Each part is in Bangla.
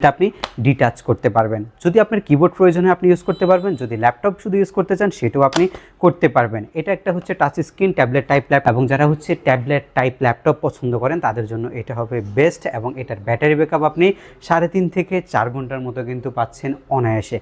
এটা আপনি ডিটাচ করতে পারবেন। যদি আপনার কিবোর্ড প্রয়োজন হয় আপনি ইউজ করতে পারবেন, যদি ল্যাপটপ শুধু ইউজ করতে চান সেটাও আপনি করতে পারবেন। এটা একটা হচ্ছে touch screen tablet type laptop, এবং যারা হচ্ছে ট্যাবলেট টাইপ ল্যাপটপ পছন্দ করেন তাদের জন্য এটা হবে বেস্ট। এবং এটার ব্যাটারি ব্যাকআপ আপনি 3.5 থেকে 4 ঘন্টার মতো কিন্তু পাচ্ছেন অনায়াসে।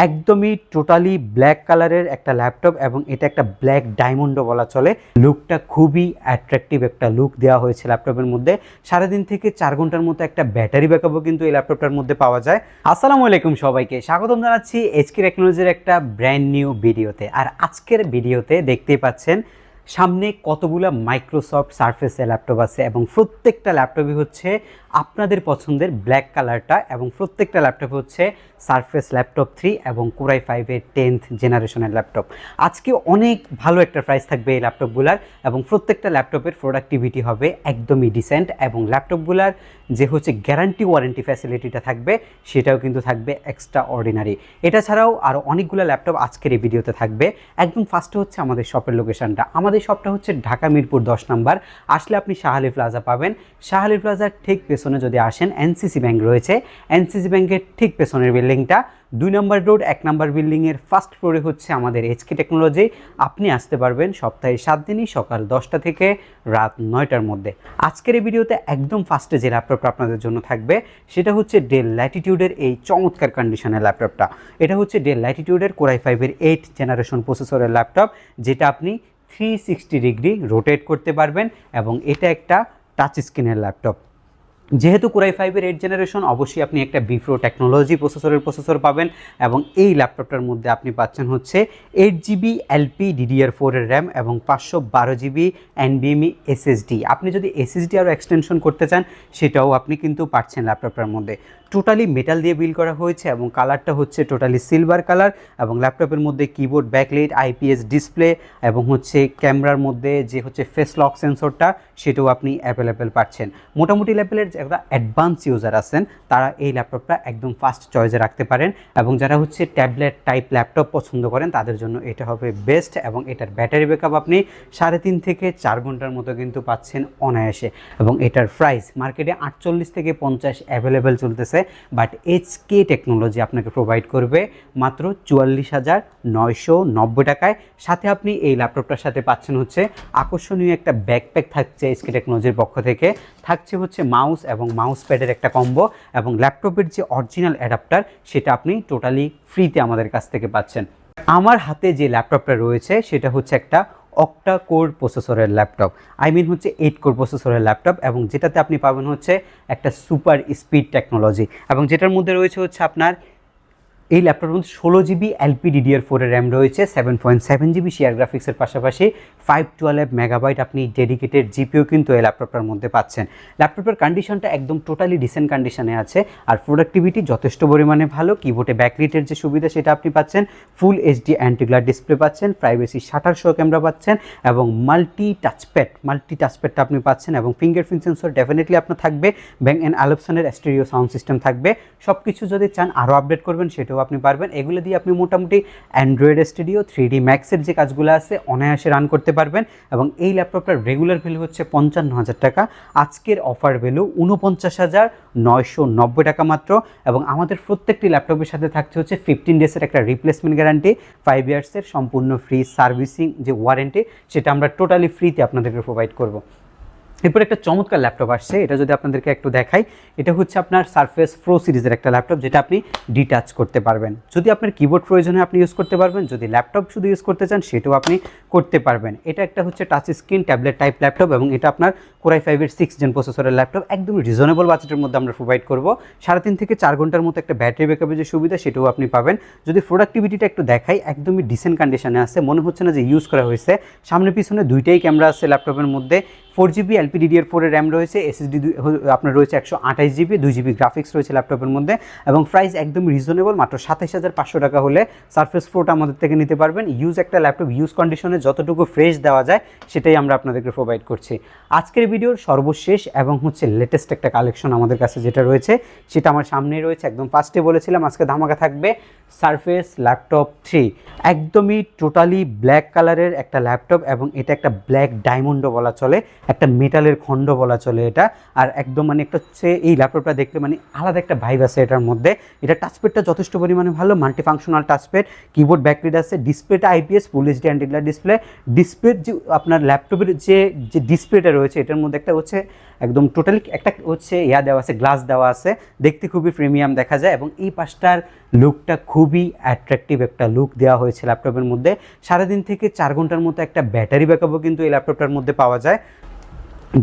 একদমই টোটালি ব্ল্যাক কালারের একটা ল্যাপটপ, এবং এটা একটা ব্ল্যাক ডায়মন্ডও বলা চলে। লুকটা খুবই অ্যাট্রাকটিভ একটা লুক দেওয়া হয়েছে ল্যাপটপের মধ্যে। 3.5 থেকে 4 ঘন্টার মতো একটা ব্যাটারি ব্যাকআপও কিন্তু এই ল্যাপটপটার মধ্যে পাওয়া যায়। আসসালামু আলাইকুম সবাইকে, স্বাগতম জানাচ্ছি hk-টেকনোলজির একটা ব্র্যান্ড নিউ ভিডিওতে। আর আজকের ভিডিওতে দেখতেই পাচ্ছেন সামনে কতগুলো মাইক্রোসফট সারফেসের ল্যাপটপ আছে, এবং প্রত্যেকটা ল্যাপটপই হচ্ছে আপনাদের পছন্দের ব্ল্যাক কালারটা, এবং প্রত্যেকটা ল্যাপটপ হচ্ছে সারফেস ল্যাপটপ 3 এবং কোরাই 5-এর 10th জেনারেশনের ল্যাপটপ। আজকে অনেক ভালো একটা প্রাইস থাকবে এই ল্যাপটপগুলার, এবং প্রত্যেকটা ল্যাপটপের প্রোডাক্টিভিটি হবে একদমই ডিসেন্ট, এবং ল্যাপটপগুলার যে হচ্ছে গ্যারান্টি ওয়ারেন্টি ফ্যাসিলিটিটা থাকবে সেটাও কিন্তু থাকবে এক্সট্রা অর্ডিনারি। এটা ছাড়াও আরও অনেকগুলো ল্যাপটপ আজকের এই ভিডিওতে থাকবে। একদম ফার্স্টে হচ্ছে আমাদের শপের লোকেশনটা। আমাদের শপটা হচ্ছে ঢাকা মিরপুর 10 নম্বর। আসলে আপনি শাহ আলী প্লাজা পাবেন। শাহ আলী প্লাজার ঠিক পেছনে যদি আসেন এনসিসি ব্যাংক রয়েছে, এনসিসি ব্যাংকের ঠিক পেছনের বিল্ডিংটা 2 নম্বর রোড 1 নম্বর বিল্ডিংয়ের ফার্স্ট ফ্লোরে হচ্ছে আমাদের hk-টেকনোলজি। আপনি আসতে পারবেন সপ্তাহে 7 দিনই সকাল 10টা থেকে রাত 9টার মধ্যে। আজকের এই ভিডিওতে একদম ফার্স্টে যে ল্যাপটপটা আপনাদের জন্য থাকবে সেটা হচ্ছে ডেল ল্যাটিটিউডের এই চমৎকার কন্ডিশনের ল্যাপটপটা। এটা হচ্ছে ডেল ল্যাটিটিউডের কোরাই 5-এর 8th জেনারেশন প্রসেসরের ল্যাপটপ, যেটা আপনি 360 ডিগ্রি রোটেট করতে পারবেন, এবং এটা একটা টাচ স্ক্রিনের ল্যাপটপ। যেহেতু কোরাই 5-এর 8th জেনারেশন, অবশ্যই আপনি একটা bKash প্রসেসর পাবেন, এবং এই ল্যাপটপটার মধ্যে আপনি পাচ্ছেন হচ্ছে 8GB LPDDR4 এর র্যাম এবং 512GB NVMe SSD। আপনি যদি SSD আরও এক্সটেনশন করতে চান সেটাও আপনি কিন্তু পাচ্ছেন ল্যাপটপটার মধ্যে। টোটালি মেটাল দিয়ে বিল্ড করা হয়েছে, এবং কালারটা হচ্ছে টোটালি সিলভার কালার, এবং ল্যাপটপের মধ্যে কিবোর্ড ব্যাকলাইট IPS ডিসপ্লে, এবং হচ্ছে ক্যামেরার মধ্যে যে হচ্ছে ফেস লক সেন্সরটা সেটাও আপনি অ্যাভেলেবেল পাচ্ছেন। মোটামুটি লেভেলের যারা অ্যাডভান্স ইউজার আছেন তারা এই ল্যাপটপটা একদম ফার্স্ট চয়েসে রাখতে পারেন, এবং যারা হচ্ছে ট্যাবলেট টাইপ ল্যাপটপ পছন্দ করেন তাদের জন্য এটা হবে বেস্ট। এবং এটার ব্যাটারি ব্যাকআপ আপনি 3.5 থেকে 4 ঘন্টার মতো কিন্তু পাচ্ছেন অনায়াসে, এবং এটার প্রাইস মার্কেটে 48 থেকে 50 অ্যাভেলেবেল চলতেছে, বাট hk-টেকনোলজি আপনাকে প্রোভাইড করবে মাত্র 44,990 টাকায়। সাথে আপনি এই ল্যাপটপটার সাথে পাচ্ছেন হচ্ছে আকর্ষণীয় একটা ব্যাকপ্যাক থাকছে hk-টেকনোলজির পক্ষ থেকে, থাকছে হচ্ছে মাউস এবং মাউস প্যাডের একটা কম্বো, এবং ল্যাপটপের যে অরিজিনাল অ্যাডাপ্টার সেটা আপনি টোটালি ফ্রিতে আমাদের কাছ থেকে পাচ্ছেন। আমার হাতে যে ল্যাপটপটা রয়েছে সেটা হচ্ছে একটা অক্টা কোর প্রসেসরের ল্যাপটপ, হচ্ছে 8 কোর প্রসেসরের ল্যাপটপ, এবং যেটাতে আপনি পাবেন হচ্ছে একটা সুপার স্পিড টেকনোলজি, এবং যেটার মধ্যে রয়েছে হচ্ছে আপনার এই ল্যাপটপের মধ্যে 16GB LPDDR4 এর র্যাম রয়েছে, 7.7GB শেয়ার গ্রাফিক্সের পাশাপাশি 512 মেগাবাইট আপনি ডেডিকেটেড জিপিও কিন্তু এই ল্যাপটপটার মধ্যে পাচ্ছেন। ল্যাপটপের কন্ডিশনটা একদম টোটালি ডিসেন্ট কন্ডিশনে আছে, আর প্রোডাক্টিভিটি যথেষ্ট পরিমাণে ভালো। কিবোর্ডে ব্যাকলাইটের যে সুবিধা সেটা আপনি পাচ্ছেন, ফুল HD অ্যান্টি-গ্লার ডিসপ্লে পাচ্ছেন, প্রাইভেসি শাটার সহ ক্যামেরা পাচ্ছেন, এবং মাল্টি টাচপ্যাডটা আপনি পাচ্ছেন, এবং ফিঙ্গারপ্রিন্ট সেন্সর ডেফিনেটলি আপনার থাকবে, ব্যাং অ্যান্ড অ্যালপসনের স্টেরিও সাউন্ড সিস্টেম থাকবে। সব কিছু যদি চান আরও আপডেট করবেন সেটাও আপনি পারবেন। এগুলো দিয়ে আপনি মোটামুটি অ্যান্ড্রয়েড স্টুডিও 3D ম্যাক্সের যে কাজগুলো আছে অনায়াসে রান করতে পারবেন, এবং এই ল্যাপটপটার রেগুলার ভ্যালু হচ্ছে 55,000 টাকা। আজকের অফার ভ্যালু 49,990 টাকা মাত্র, এবং আমাদের প্রত্যেকটি ল্যাপটপের সাথে থাকছে হচ্ছে 15 ডেজের একটা রিপ্লেসমেন্ট গ্যারান্টি, 5 ইয়ার্সের সম্পূর্ণ ফ্রি সার্ভিসিং যে ওয়ারেন্টি সেটা আমরা টোটালি ফ্রিতে আপনাদেরকে প্রোভাইড করব। এরপর একটা চমৎকার ল্যাপটপ আসছে, এটা যদি আপনাদেরকে একটু দেখাই, এটা হচ্ছে আপনার সারফেস প্রো সিরিজের একটা ল্যাপটপ, যেটা আপনি ডিটাচ করতে পারবেন। যদি আপনার কিবোর্ড প্রয়োজন হয় আপনি ইউজ করতে পারবেন, যদি ল্যাপটপ শুধু ইউজ করতে চান সেটাও আপনি করতে পারবেন। এটা একটা হচ্ছে touch screen tablet type laptop, এবং এটা আপনার কোরাই 5-এর 6th জেন প্রসেসরের ল্যাপটপ। একদমই রিজনেবল বাজেটের মধ্যে আমরা প্রোভাইড করব। 3.5 থেকে 4 ঘন্টার মতো একটা ব্যাটারি ব্যাকআপের যে সুবিধা সেটাও আপনি পাবেন। যদি প্রোডাক্টিভিটিটা একটু দেখাই, একদমই ডিসেন্ট কন্ডিশনে আছে, মনে হচ্ছে না যে ইউজ করা হয়েছে। সামনে পিছনে দুইটাই ক্যামেরা আছে ল্যাপটপের মধ্যে, 4GB LPDDR4 এর র্যাম রয়েছে, SSD আপনার রয়েছে 128GB, 2GB গ্রাফিক্স রয়েছে ল্যাপটপের মধ্যে, এবং প্রাইস একদম রিজনেবল, মাত্র 27,500 টাকা হলে সারফেস প্রোটা আমাদের থেকে নিতে পারবেন। ইউজ একটা ল্যাপটপ ইউজ কন্ডিশনে যতটুকু ফ্রেশ দেওয়া যায় সেটাই আমরা আপনাদেরকে প্রোভাইড করছি। আজকের ভিডিওর সর্বশেষ এবং হচ্ছে লেটেস্ট একটা কালেকশন আমাদের কাছে যেটা রয়েছে সেটা আমার সামনেই রয়েছে। একদম ফার্স্টে বলেছিলাম আজকে ধামাকা থাকবে সারফেস ল্যাপটপ 3, একদমই টোটালি ব্ল্যাক কালারের একটা ল্যাপটপ, এবং এটা একটা ব্ল্যাক ডায়মন্ডও বলা চলে, একটা মেটাল মেটালের খণ্ড বলা চলে এটা। আর একদম মানে একটা হচ্ছে এই ল্যাপটপটা দেখলে মানে আলাদা একটা ভাইব আছে এটার মধ্যে। এটা টাচপ্যাডটা যথেষ্ট পরিমাণে ভালো, মাল্টিফাংশনাল টাচপ্যাড, কিবোর্ড ব্যাকলিট আছে, ডিসপ্লেটা আইপিএস ফুল এইচডি অ্যান্টিগ্লার ডিসপ্লে। ডিসপ্লের যে আপনার ল্যাপটপের যে ডিসপ্লেটা রয়েছে এটার মধ্যে একটা হচ্ছে একদম টোটালি একটা হচ্ছে দেওয়া আছে, গ্লাস দেওয়া আছে, দেখতে খুবই প্রিমিয়াম দেখা যায়। এবং এই পাশটার লুকটা খুবই অ্যাট্রাকটিভ একটা লুক দেওয়া হয়েছে ল্যাপটপের মধ্যে। সারাদিন থেকে 4 ঘন্টার মতো একটা ব্যাটারি ব্যাকআপও কিন্তু এই ল্যাপটপটার মধ্যে পাওয়া যায়।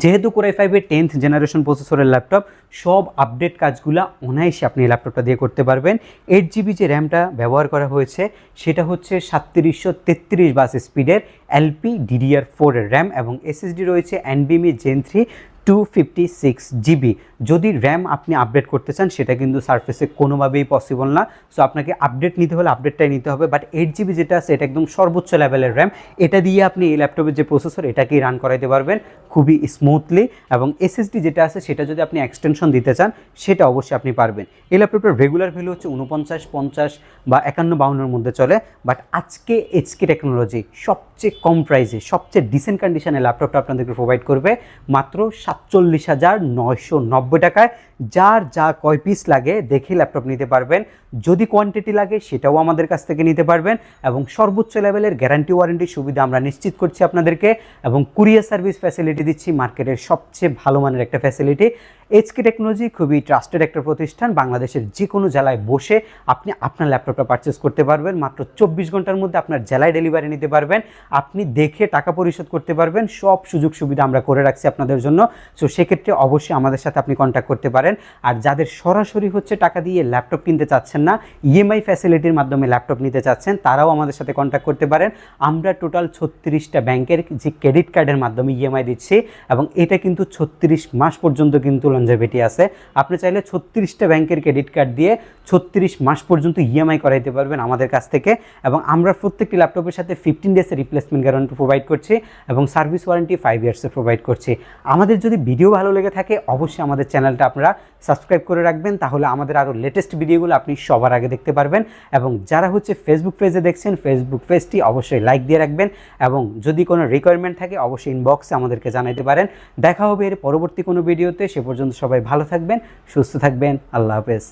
যেহেতু কোর i5-এর 10th জেনারেশন প্রসেসরের ল্যাপটপ, সব আপডেট কাজগুলো অনায়াসে আপনি এই ল্যাপটপটা দিয়ে করতে পারবেন। 8GB যে র্যামটা ব্যবহার করা হয়েছে সেটা হচ্ছে 3733 বাস স্পিডের LPDDR4 এর র্যাম, এবং এসএসডি রয়েছে NVMe Gen 3 256GB। যদি র্যাম আপনি আপডেট করতে চান সেটা কিন্তু সারফেসে কোনোভাবেই পসিবল না। সো আপনাকে আপডেট নিতে হলে আপডেটটাই নিতে হবে। বাট 8GB যেটা আছে এটা একদম সর্বোচ্চ লেভেলের র্যাম, এটা দিয়ে আপনি এই ল্যাপটপের যে প্রসেসর এটাকেই রান করাইতে পারবেন খুবই স্মুথলি। এবং এসএসডি যেটা আছে সেটা যদি আপনি এক্সটেনশন দিতে চান সেটা অবশ্যই আপনি পারবেন। এই ল্যাপটপের রেগুলার ভ্যালু হচ্ছে 49, 50 বা 51-52-এর মধ্যে চলে। বাট আজকে এইচকে টেকনোলজি সবচেয়ে কম প্রাইসে সবচেয়ে ডিসেন্ট কন্ডিশনে ল্যাপটপটা আপনাদেরকে প্রোভাইড করবে মাত্র 47,990 টাকায়। যার যা কয় পিস লাগে দেখে ল্যাপটপ নিতে পারবেন, যদি কোয়ান্টিটি লাগে সেটাও আমাদের কাছ থেকে নিতে পারবেন। এবং সর্বোচ্চ লেভেলের গ্যারান্টি ওয়ারেন্টি সুবিধা আমরা নিশ্চিত করছি আপনাদেরকে, এবং কুরিয়ার সার্ভিস ফ্যাসিলিটি দিচ্ছি, মার্কেটের সবচেয়ে ভালো মানের একটা ফ্যাসিলিটি। এইচকে টেকনোলজি খুবই ট্রাস্টেড একটা প্রতিষ্ঠান, বাংলাদেশের যে কোনো জেলায় বসে আপনি আপনার ল্যাপটপটা পারচেস করতে পারবেন। মাত্র 24 ঘন্টার মধ্যে আপনার জেলায় ডেলিভারি নিতে পারবেন, আপনি দেখে টাকা পরিশোধ করতে পারবেন, সব সুযোগ সুবিধা আমরা করে রাখছি আপনাদের জন্য। সো সেক্ষেত্রে অবশ্যই আমাদের সাথে আপনি কন্ট্যাক্ট করতে পারেন। আর যাদের সরাসরি হচ্ছে টাকা দিয়ে ল্যাপটপ কিনতে চাচ্ছেন না, ইএমআই ফ্যাসিলিটির মাধ্যমে ল্যাপটপ নিতে চাচ্ছেন, তারাও আমাদের সাথে কন্ট্যাক্ট করতে পারেন। আমরা টোটাল 36টা ব্যাংকের যে ক্রেডিট কার্ডের মাধ্যমে ইএমআই দিচ্ছি, এবং এটা কিন্তু 36 মাস পর্যন্ত কিন্তু লঞ্জেভিটি আছে। আপনি চাইলে 36টা ব্যাংকের ক্রেডিট কার্ড দিয়ে 36 মাস পর্যন্ত ইএমআই করাইতে পারবেন আমাদের কাছ থেকে। এবং আমরা প্রত্যেকটি ল্যাপটপের সাথে 15 ডেজের রিপ্লেসমেন্ট গ্যারান্টি প্রোভাইড করছি, এবং সার্ভিস ওয়ারেন্টি 5 ইয়ার্সে প্রোভাইড করছি। আমাদের যদি ভিডিও ভালো লেগে থাকে অবশ্যই আমাদের চ্যানেলটা আপনারা সাবস্ক্রাইব করে রাখবেন, তাহলে আমাদের আরও লেটেস্ট ভিডিওগুলো আপনি সবার আগে দেখতে পারবেন। এবং যারা হচ্ছে ফেসবুক পেজে দেখছেন, ফেসবুক পেজটি অবশ্যই লাইক দিয়ে রাখবেন, এবং যদি কোনো রিকোয়ারমেন্ট থাকে অবশ্যই ইনবক্সে আমাদেরকে জানাতে পারেন। দেখা হবে এর পরবর্তী কোনো ভিডিওতে। সে পর্যন্ত সবাই ভালো থাকবেন, সুস্থ থাকবেন। আল্লাহ হাফেজ।